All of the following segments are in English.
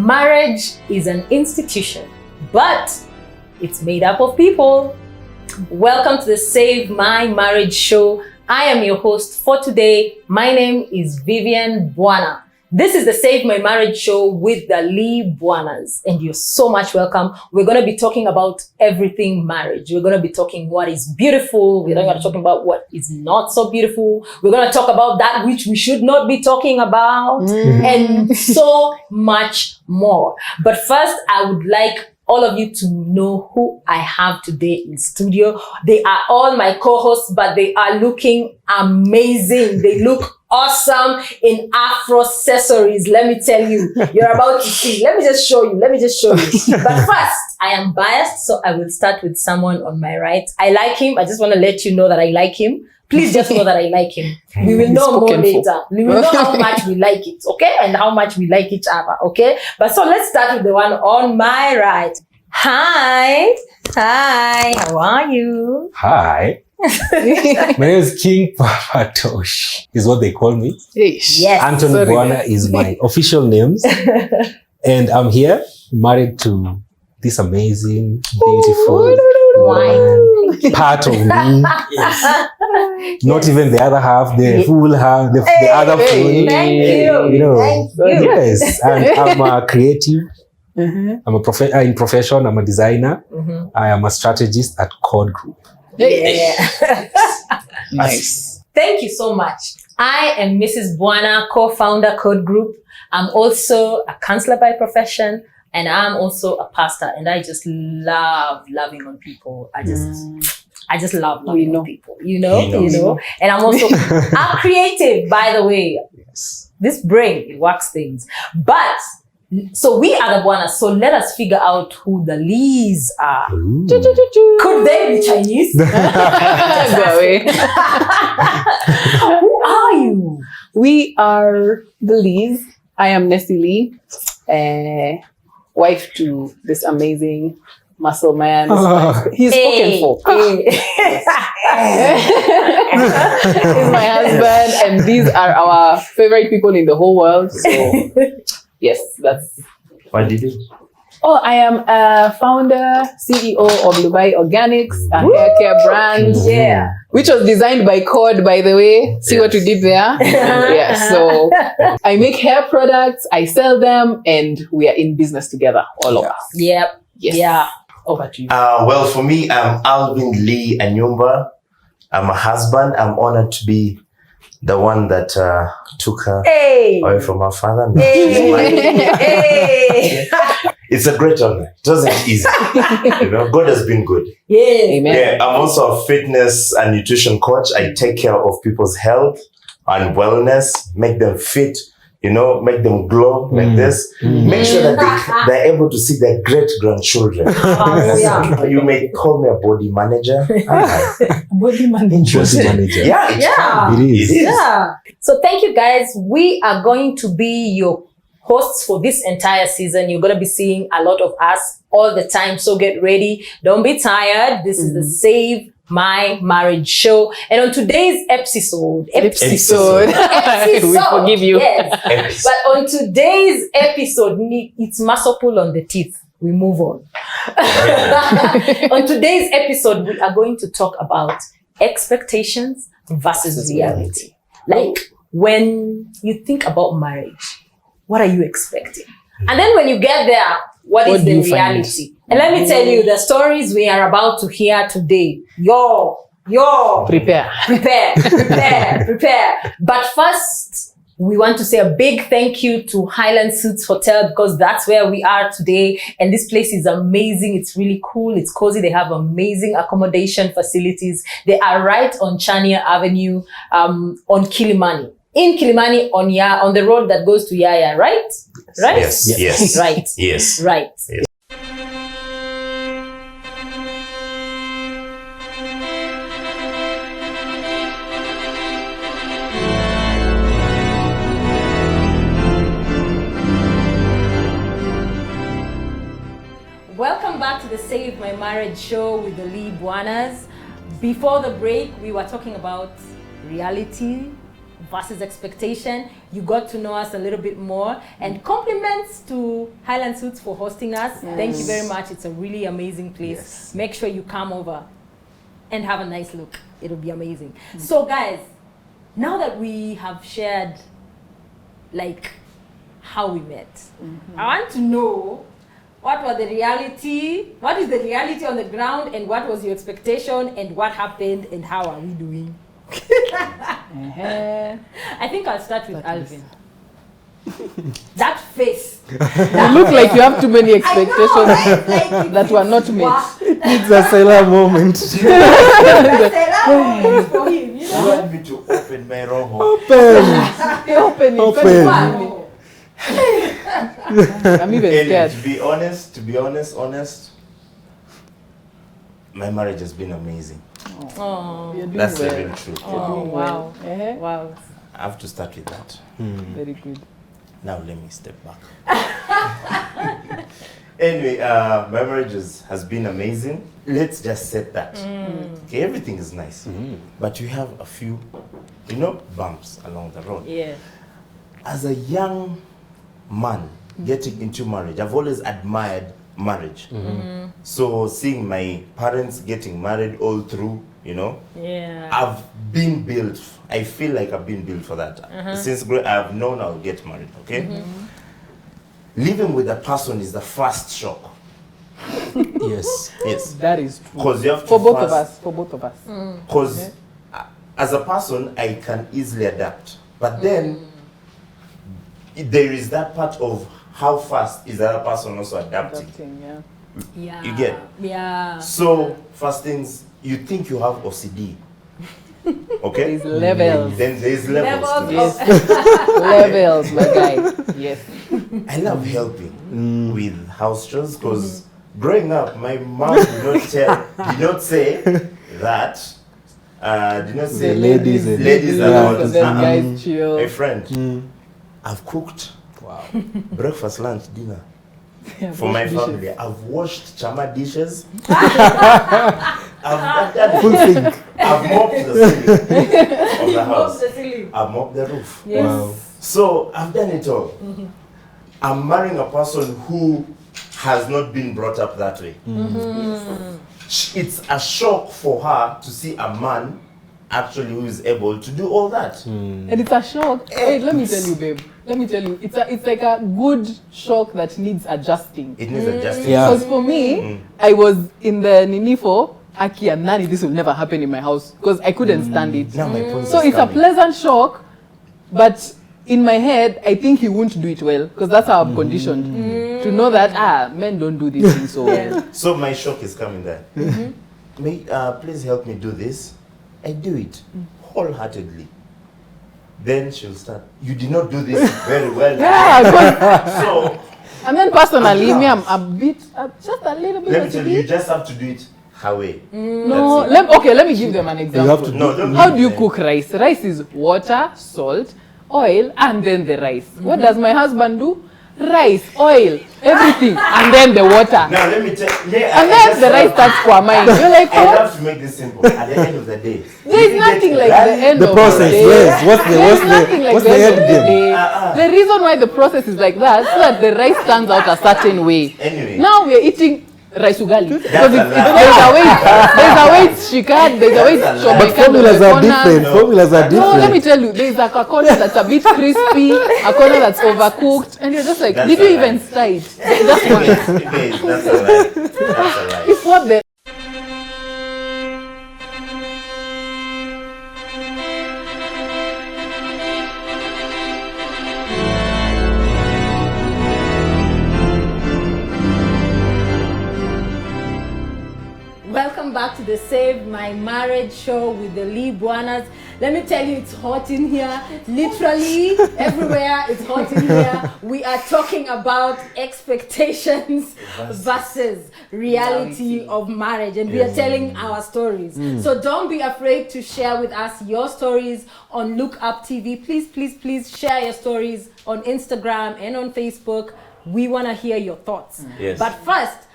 Marriage is an institution, but it's made up of people. Welcome to the Save My Marriage show. I am your host for today. My name is Vivian Bwana. This is the Save My Marriage show with the Lee Bwanas, and you're so much welcome. We're going to be talking about everything marriage. We're going to be talking what is beautiful. We're going to talk about what is not so beautiful. We're going to talk about that which we should not be talking about, and so much more. But first, I would like all of you to know who I have today in studio. They are all my co-hosts, but they are looking amazing. They look awesome in Afro accessories. Let me tell you, you're about to see. Let me just show you. But first, I am biased, so I will start with someone on my right. I like him. I just want to let you know that I like him. Please just know that I like him. We will know more later. We will know how much we like it, okay? And how much we like each other, okay? But so let's start with the one on my right. Hi, how are you? Hi. My name is King Papatosh, is what they call me. Yes. Anthony Bwana is my official name. And I'm here, married to this amazing, beautiful woman, part of me. Not even the other half, the full half, the other full. Thank you. Thank you. Yes, and I'm a creative. I'm a in profession, I'm a designer. I am a strategist at Code Group. Yeah. Nice. Thank you so much. I am Mrs. Bwana, co-founder Code Group. I'm also a counselor by profession, and I'm also a pastor. And I just love loving on people. I just love loving on people. You know. And I'm also I'm creative, by the way. Yes. This brain, it works things. But so we are the Bwanas, so let us figure out who the Lees are. Could they be Chinese? Who are you? We are the Lees. I am Nessie Lee, wife to this amazing muscle man. He's spoken for. He's my husband, and these are our favorite people in the whole world. So yes, that's. What did you? Oh, I am a founder, CEO of Dubai Organics, a hair care brand. Yeah. Which was designed by Code, by the way. See what we did there? Yeah, so I make hair products, I sell them, and we are in business together, all of us. Yep. Yes. Yeah. Over to you. Well, for me, I'm Alvin Lee Anyumba. I'm a husband. I'm honored to be the one that took her away from her father. No, she's mine. It's a great honor. It wasn't easy. God has been good. Yeah. Amen. Yeah, I'm also a fitness and nutrition coach. I take care of people's health and wellness, make them fit, make them glow like this. Make sure that they're able to see their great-grandchildren. You may call me a body manager. Body manager. Yeah, It is. Yeah. So thank you guys. We are going to be your hosts for this entire season. You're going to be seeing a lot of us all the time. So get ready. Don't be tired. This is the Save My Marriage show. And on today's episode. We forgive you. Yes. But on today's episode, it's muscle pull on the teeth. We move on. On today's episode, we are going to talk about expectations versus reality. Like when you think about marriage, what are you expecting? And then when you get there, what is the reality? And let me tell you, the stories we are about to hear today, prepare. But first, we want to say a big thank you to Highland Suites Hotel, because that's where we are today. And this place is amazing. It's really cool. It's cozy. They have amazing accommodation facilities. They are right on Chania Avenue, on Kilimani. In Kilimani, on the road that goes to Yaya, right? Right? Yes. Right. Yes. Right. Yes. Welcome back to the Save My Marriage show with the Lee Bwanas. Before the break, we were talking about reality versus expectation. You got to know us a little bit more. And compliments to Highland Suits for hosting us. Thank you very much. It's a really amazing place. Yes. Make sure you come over and have a nice look. It'll be amazing. So guys, now that we have shared like how we met, I want to know what is the reality on the ground, and what was your expectation, and what happened, and how are we doing? I think I'll start with Alvin. That face. You look like you have too many expectations Like, that were not met. It's a sailor moment. For him, you You know? want me to open my roho? Open. Open it. Open. Wow. I'm even Anyway, scared. to be honest, my marriage has been amazing. Oh, You're doing That's the well. real truth. oh wow. Wow. I have to start with that. Very good. Now let me step back. Anyway, my marriage has been amazing. Let's just set that. Okay, everything is nice, but you have a few, bumps along the road. Yeah. As a young man getting into marriage, I've always admired marriage. So seeing my parents getting married all through, Yeah. I've been built. I feel like I've been built for that. Since I've known I'll get married, okay? Living with a person is the first shock. Yes. Yes. That is true. Because you have to For both of first- us. For both of us. Because as a person, I can easily adapt. But then, there is that part of how fast is that person also adapting. Adapting, yeah. Yeah. You get? Yeah. So, first things, you think you have OCD. Okay? There's levels. Then there's levels to Levels this. Levels, my guy. Yes. I love helping with house chores because growing up, my mom did not say that. Did not say The ladies and- ladies are Yeah. the ones. So then guys chill. My friend, I've cooked Wow. breakfast, lunch, dinner Yeah, for my wash dishes. family. I've washed chama dishes. I've done Full thing. I've mopped the ceiling of the house. I've mopped the roof. Yes. Wow. So I've done it all. I'm marrying a person who has not been brought up that way. It's a shock for her to see a man actually who is able to do all that. And it's a shock. Wait, let me tell you, babe. Let me tell you. It's like a good shock that needs adjusting. It needs adjusting. Yeah. Because for me, I was in the Ninifo, Aki and Nani, this will never happen in my house because I couldn't stand it. Now my point So is it's a coming. pleasant shock, but in my head, I think he won't do it well because that's how I'm conditioned to know that men don't do these things so well. So my shock is coming there. Please help me do this. I do it wholeheartedly. Then she'll start. You did not do this very well. Yeah, 'cause- So and then personally, me, I'm a bit, just a little bit. let me tell you, you just have to do it her way. No, That's it. let me give them an You have example. to No, don't How give do you them. cook rice? Rice is water, salt, oil, and then the rice. What does my husband do? Rice, oil, everything, and then the water. Now let me tell you. And then the rice starts kwaming. You're like, I what? have to make this simple. At the end of the day, There's nothing like the end The of process, the day. yes. What's There's nothing like what's the the end end of the game? day. The reason why the process is like that, so that the rice turns out a certain way. Anyway. Now we're eating rice ugali. Because That's a lie. there's a way shikad, there's a way That's a lie. But shomekad formulas are corner. different. Formulas are No, let me different. tell you, there's like a corner that's a bit crispy, a corner that's overcooked, and you're just like, That's did a you lie. even stir it? That's what That's a lie. That's a lie. it's what the Welcome back to the Save My Marriage show with the Bwanas. Let me tell you, it's hot in here. Literally everywhere, it's hot in here. We are talking about expectations versus reality of marriage, and we are telling our stories. So don't be afraid to share with us your stories on Look Up TV. Please share your stories on Instagram and on Facebook. We want to hear your thoughts. Yes. But first,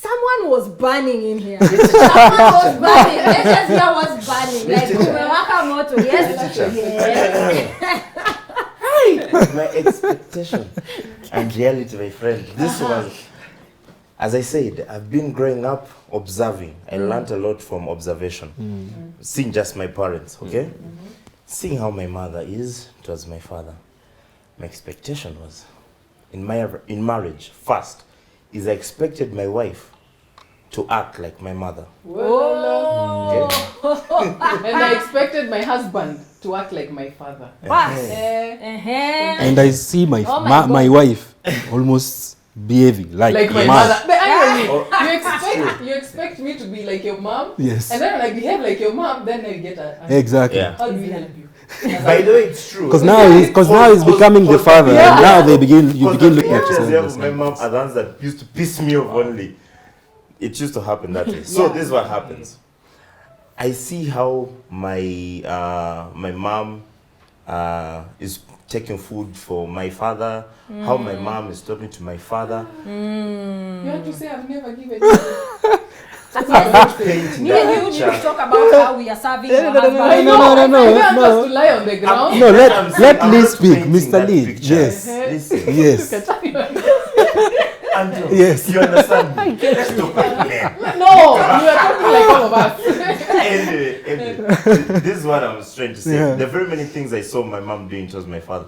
Someone was burning in here. Someone was burning. Let's just hear what's burning. Like, umewaka moto. Yes. My expectation and reality, my friend. This was, as I said, I've been growing up observing. I learned a lot from observation. Seeing just my parents, okay? Seeing how my mother is towards my father. My expectation was, in marriage, first, is I expected my wife to act like my mother. Whoa. Okay? And I expected my husband to act like my father. And I see my Oh my my wife almost behaving like My mom. mother. The irony, Oh. you expect me to be like your mom, Yes. and then when I behave like your mom, then I get a Exactly. Yeah. how do we help you? By the way, it's true. Because now he's becoming the father, and now you begin looking at yourself. My mom are the ones that used to piss me off only. It used to happen that way. So this is what happens. I see how my mom is taking food for my father, how my mom is talking to my father. You have to say I've never given you. Me and you need to talk about how we are serving your husband. I know. I want no. us to lie on the ground. No, let I'm Lee not speak, painting Mr. that Lee. picture. Yes. Listen. Yes. Andrew, Yes. you understand me? Stop it, No, you are talking like all of us. anyway, this is what I was trying to say. Yeah. There are very many things I saw my mom doing towards my father.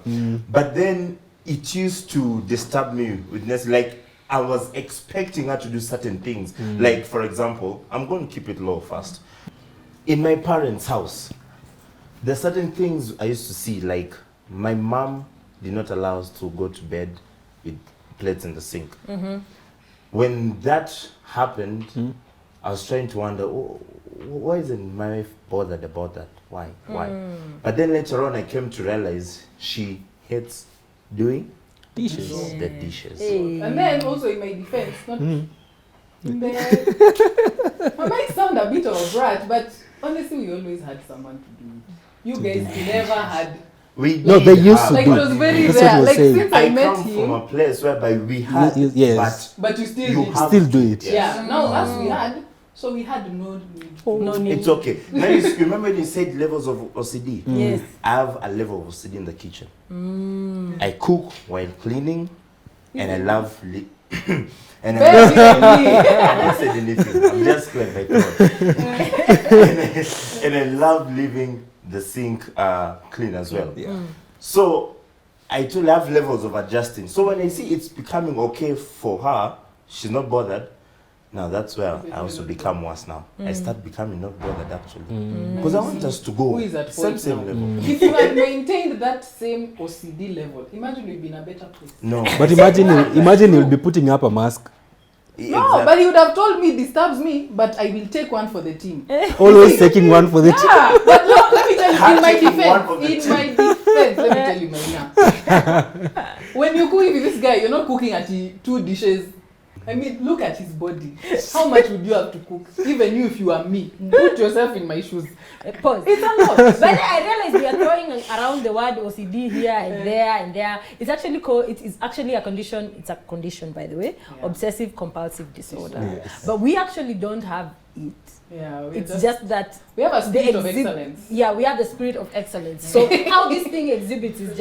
But then it used to disturb me with Nessie. Like, I was expecting her to do certain things. Like, for example, I'm going to keep it low first. In my parents' house, there are certain things I used to see. Like, my mom did not allow us to go to bed with plates in the sink. When that happened, I was trying to wonder, why isn't my wife bothered about that? Why? But then later on, I came to realize she hates doing Dishes. the dishes. And then also in my defense, not I might sound a bit of a brat, but honestly, we always had someone to do. You guys never had. No, they used to Like do. it was very That's what rare. he was Like saying. since I I met come from him, a place whereby we had, Yes. but you still you did. have Still do it. Yeah. Now us we had, so we had no need. No need. It's okay. Now you remember when you said levels of OCD? Yes. I have a level of OCD in the kitchen. I cook while cleaning, and I love and I haven't said anything. I'm just clearing my throat. and I love leaving the sink clean as well. So I do have levels of adjusting. So when I see it's becoming okay for her, she's not bothered. Now that's where I also become worse now. I start becoming not bothered actually. Because I want us to go Who is at fault same now? level. If you had maintained that same OCD level, imagine we'd be in a better place. No. But imagine you'll be putting up a mask. No, but he would have told me disturbs me, but I will take one for the team. Always taking one for the team. Yeah, but no, let me tell you, in my Taking one for the defense, let me tell you, Marina. When you cook with this guy, you're not cooking at 2 dishes. I mean, look at his body. How much would you have to cook? Even you, if you are me, put yourself in my shoes. Pause. It's a lot. But then I realized we are throwing around the word OCD here and there and there. It's actually called. It is actually a condition. It's a condition, by the way, obsessive compulsive disorder. Yes. But we actually don't have it. Yeah, It's just that we have a spirit of the excellence. Yeah, we have the spirit of excellence. So how this thing exhibits is